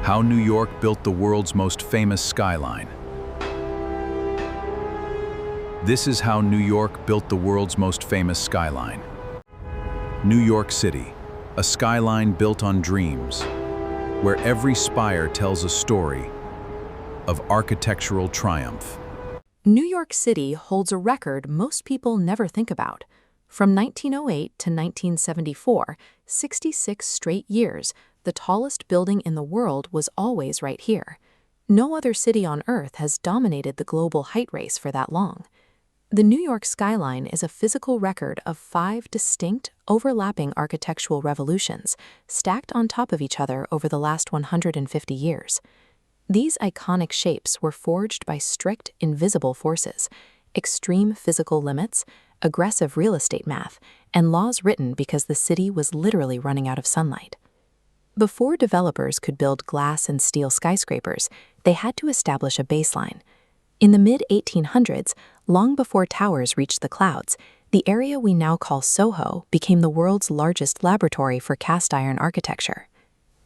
How New York built the world's most famous skyline. This is how New York built the world's most famous skyline. New York City, a skyline built on dreams, where every spire tells a story of architectural triumph. New York City holds a record most people never think about. From 1908 to 1974, 66 straight years, the tallest building in the world was always right here. No other city on Earth has dominated the global height race for that long. The New York skyline is a physical record of 5 distinct, overlapping architectural revolutions stacked on top of each other over the last 150 years. These iconic shapes were forged by strict, invisible forces, extreme physical limits, aggressive real estate math, and laws written because the city was literally running out of sunlight. Before developers could build glass and steel skyscrapers, they had to establish a baseline. In the mid-1800s, long before towers reached the clouds, the area we now call SoHo became the world's largest laboratory for cast-iron architecture.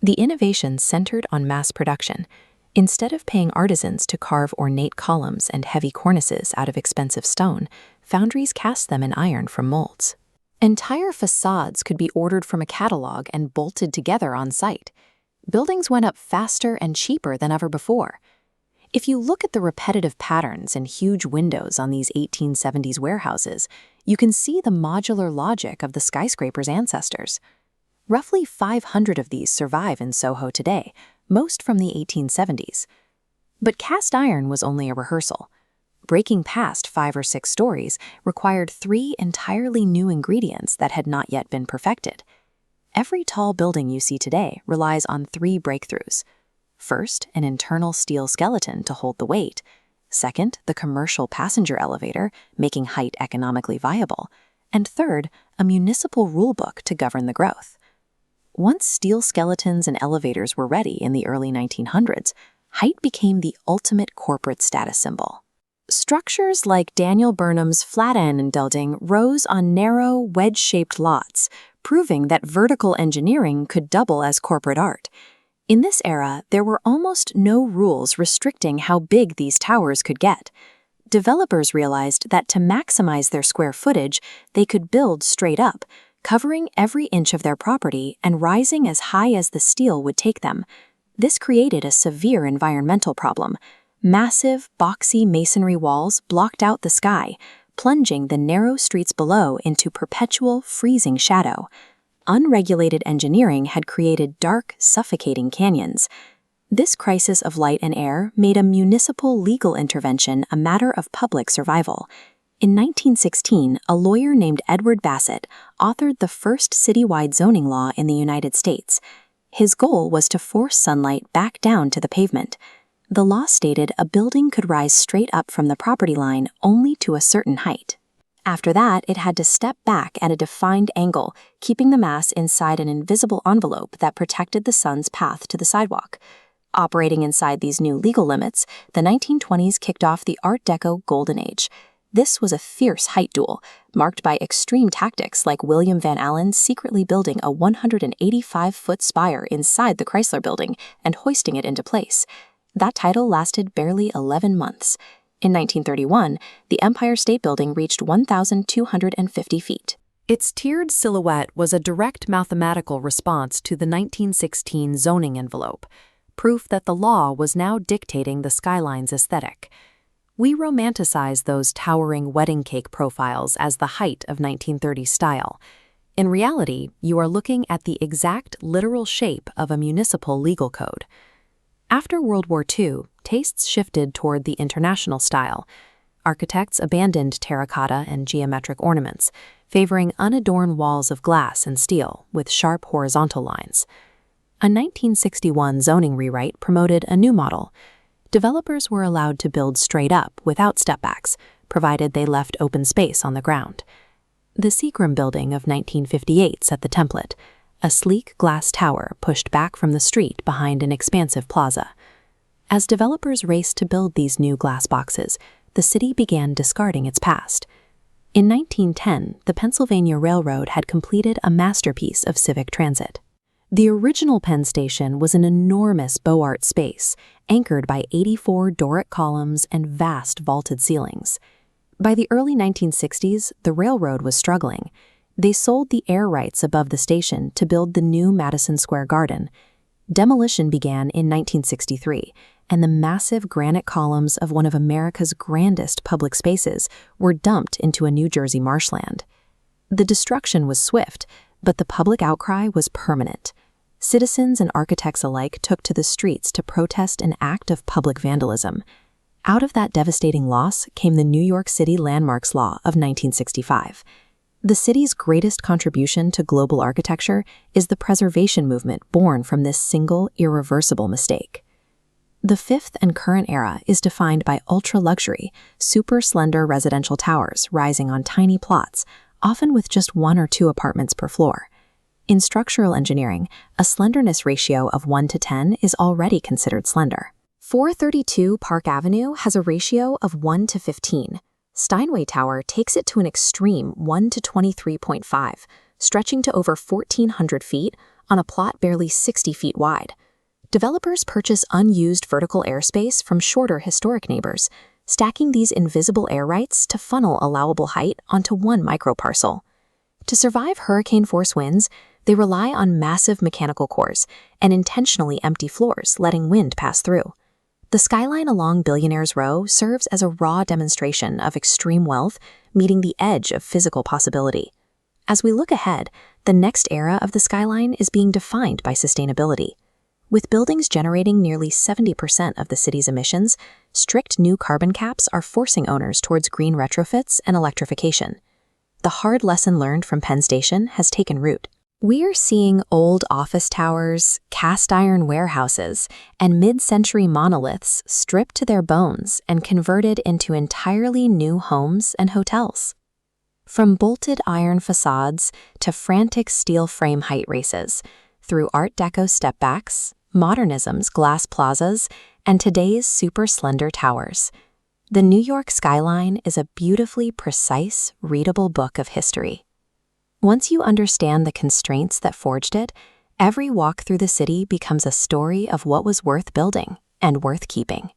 The innovation centered on mass production. Instead of paying artisans to carve ornate columns and heavy cornices out of expensive stone, foundries cast them in iron from molds. Entire facades could be ordered from a catalog and bolted together on site. Buildings went up faster and cheaper than ever before. If you look at the repetitive patterns and huge windows on these 1870s warehouses, you can see the modular logic of the skyscraper's ancestors. Roughly 500 of these survive in SoHo today, most from the 1870s. But cast iron was only a rehearsal. Breaking past 5 or 6 stories required 3 entirely new ingredients that had not yet been perfected. Every tall building you see today relies on 3 breakthroughs. First, an internal steel skeleton to hold the weight. Second, the commercial passenger elevator, making height economically viable. And third, a municipal rulebook to govern the growth. Once steel skeletons and elevators were ready in the early 1900s, height became the ultimate corporate status symbol. Structures like Daniel Burnham's Flatiron Building rose on narrow, wedge-shaped lots, proving that vertical engineering could double as corporate art. In this era, there were almost no rules restricting how big these towers could get. Developers realized that to maximize their square footage, they could build straight up, covering every inch of their property and rising as high as the steel would take them. This created a severe environmental problem. Massive, boxy masonry walls blocked out the sky, plunging the narrow streets below into perpetual, freezing shadow. Unregulated engineering had created dark, suffocating canyons. This crisis of light and air made a municipal legal intervention a matter of public survival. In 1916, a lawyer named Edward Bassett authored the first citywide zoning law in the United States. His goal was to force sunlight back down to the pavement. The law stated a building could rise straight up from the property line only to a certain height. After that, it had to step back at a defined angle, keeping the mass inside an invisible envelope that protected the sun's path to the sidewalk. Operating inside these new legal limits, the 1920s kicked off the Art Deco Golden Age. This was a fierce height duel, marked by extreme tactics like William Van Allen secretly building a 185-foot spire inside the Chrysler Building and hoisting it into place. That title lasted barely 11 months. In 1931, the Empire State Building reached 1,250 feet. Its tiered silhouette was a direct mathematical response to the 1916 zoning envelope, proof that the law was now dictating the skyline's aesthetic. We romanticize those towering wedding cake profiles as the height of 1930s style. In reality, you are looking at the exact literal shape of a municipal legal code. After World War II, tastes shifted toward the international style. Architects abandoned terracotta and geometric ornaments, favoring unadorned walls of glass and steel with sharp horizontal lines. A 1961 zoning rewrite promoted a new model. Developers were allowed to build straight up without stepbacks, provided they left open space on the ground. The Seagram Building of 1958 set the template, a sleek glass tower pushed back from the street behind an expansive plaza. As developers raced to build these new glass boxes, the city began discarding its past. In 1910, the Pennsylvania Railroad had completed a masterpiece of civic transit. The original Penn Station was an enormous Beaux-Arts space, anchored by 84 Doric columns and vast vaulted ceilings. By the early 1960s, the railroad was struggling. They sold the air rights above the station to build the new Madison Square Garden. Demolition began in 1963, and the massive granite columns of one of America's grandest public spaces were dumped into a New Jersey marshland. The destruction was swift, but the public outcry was permanent. Citizens and architects alike took to the streets to protest an act of public vandalism. Out of that devastating loss came the New York City Landmarks Law of 1965. The city's greatest contribution to global architecture is the preservation movement born from this single, irreversible mistake. The fifth and current era is defined by ultra-luxury, super-slender residential towers rising on tiny plots, often with just 1 or 2 apartments per floor. In structural engineering, a slenderness ratio of 1 to 10 is already considered slender. 432 Park Avenue has a ratio of 1 to 15. Steinway Tower takes it to an extreme 1 to 23.5, stretching to over 1,400 feet on a plot barely 60 feet wide. Developers purchase unused vertical airspace from shorter historic neighbors, stacking these invisible air rights to funnel allowable height onto one microparcel. To survive hurricane-force winds, they rely on massive mechanical cores and intentionally empty floors, letting wind pass through. The skyline along Billionaires Row serves as a raw demonstration of extreme wealth meeting the edge of physical possibility. As we look ahead, the next era of the skyline is being defined by sustainability. With buildings generating nearly 70% of the city's emissions, strict new carbon caps are forcing owners towards green retrofits and electrification. The hard lesson learned from Penn Station has taken root. We're seeing old office towers, cast-iron warehouses, and mid-century monoliths stripped to their bones and converted into entirely new homes and hotels. From bolted iron facades to frantic steel frame height races, through Art Deco stepbacks, modernism's glass plazas, and today's super-slender towers, the New York skyline is a beautifully precise, readable book of history. Once you understand the constraints that forged it, every walk through the city becomes a story of what was worth building and worth keeping.